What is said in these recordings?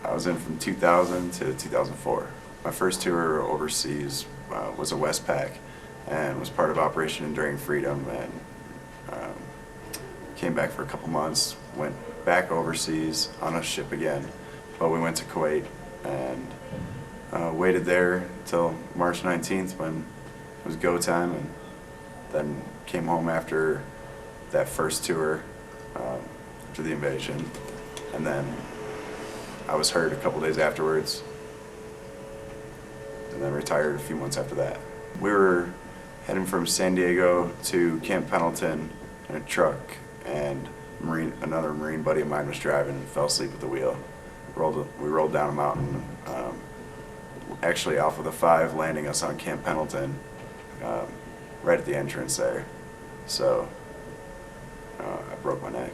I was in from 2000 to 2004. My first tour overseas was a Westpac and was part of Operation Enduring Freedom, and came back for a couple months, went back overseas on a ship again, but we went to Kuwait and waited there till March 19th when it was go time, and then came home after that first tour, after the invasion, and then I was hurt a couple days afterwards, and then retired a few months after that. We were heading from San Diego to Camp Pendleton in a truck, and another Marine buddy of mine was driving and fell asleep at the wheel. We rolled down a mountain, actually off of the 5, landing us on Camp Pendleton, right at the entrance there. So I broke my neck.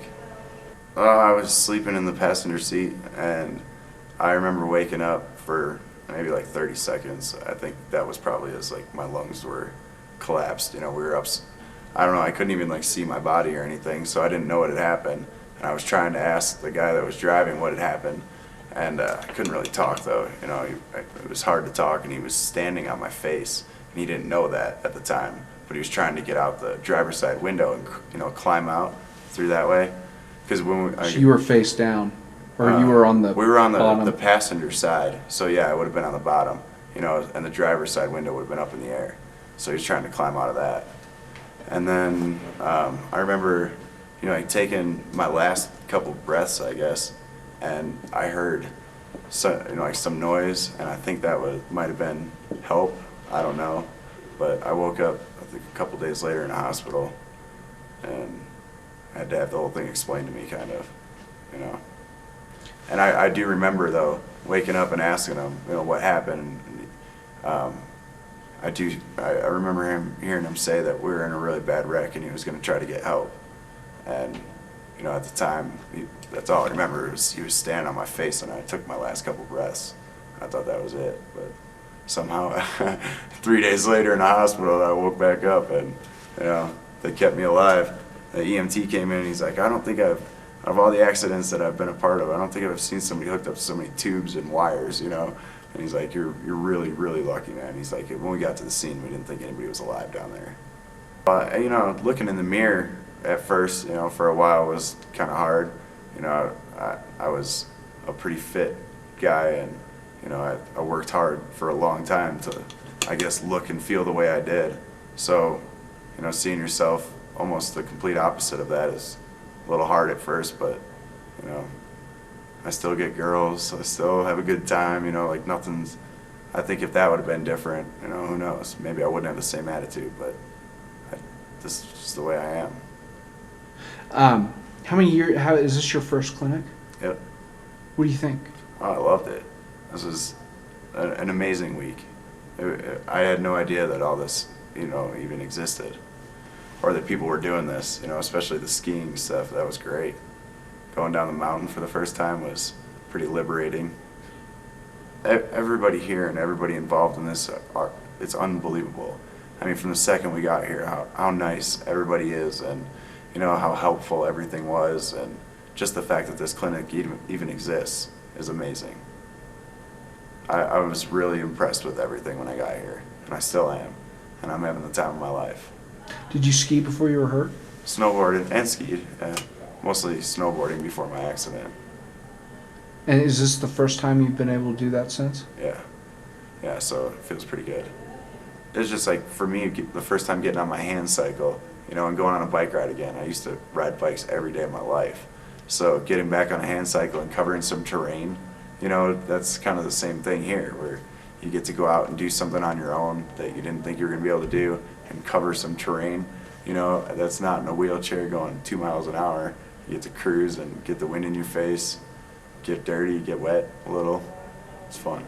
I was sleeping in the passenger seat, and I remember waking up for maybe like 30 seconds. I think that was probably as like my lungs were collapsed. You know, we were up. I don't know. I couldn't even like see my body or anything, so I didn't know what had happened. And I was trying to ask the guy that was driving what had happened, and I couldn't really talk though. You know, it was hard to talk, and he was standing on my face, and he didn't know that at the time. But he was trying to get out the driver's side window and, you know, climb out through that way. Because when So you were face down, or you were on the we were on bottom? the passenger side, so yeah, I would have been on the bottom, you know, and the driver's side window would have been up in the air. So he was trying to climb out of that. And then I remember, you know, like taking my last couple breaths, I guess, and I heard some, you know, like some noise, and I think that might have been help. I don't know, but I woke up I think a couple days later in a hospital, and I had to have the whole thing explained to me, kind of, you know. And I do remember though waking up and asking him, you know, what happened. I remember hearing him say that we were in a really bad wreck and he was going to try to get help. And, you know, at the time, that's all I remember was he was standing on my face, and I took my last couple breaths. I thought that was it, but somehow 3 days later in the hospital, I woke back up, and, you know, they kept me alive. The EMT came in and he's like, I don't think out of all the accidents that I've been a part of, I don't think I've seen somebody hooked up to so many tubes and wires, you know. And he's like, you're really, really lucky, man. He's like, when we got to the scene, we didn't think anybody was alive down there. You know, looking in the mirror at first, you know, for a while was kind of hard. You know, I was a pretty fit guy, and, you know, I worked hard for a long time to, I guess, look and feel the way I did. So, you know, seeing yourself almost the complete opposite of that is a little hard at first, but, you know, I still get girls, I still have a good time, you know, like nothing's, I think if that would have been different, you know, who knows, maybe I wouldn't have the same attitude, but this is just the way I am. How many years, is this your first clinic? Yep. What do you think? Oh, I loved it. This was an amazing week. I had no idea that all this, you know, even existed, or that people were doing this, you know, especially the skiing stuff. That was great. Going down the mountain for the first time was pretty liberating. Everybody here and everybody involved in this, it's unbelievable. I mean, from the second we got here, how nice everybody is, and, you know, how helpful everything was, and just the fact that this clinic even exists is amazing. I was really impressed with everything when I got here, and I still am, and I'm having the time of my life. Did you ski before you were hurt? Snowboarded and skied, mostly snowboarding before my accident. And is this the first time you've been able to do that since? Yeah, so it feels pretty good. It's just like, for me, the first time getting on my hand cycle, you know, and going on a bike ride again. I used to ride bikes every day of my life. So getting back on a hand cycle and covering some terrain, you know, that's kind of the same thing here, where you get to go out and do something on your own that you didn't think you were going to be able to do, and cover some terrain. You know, that's not in a wheelchair going 2 miles an hour. You get to cruise and get the wind in your face, get dirty, get wet a little. It's fun.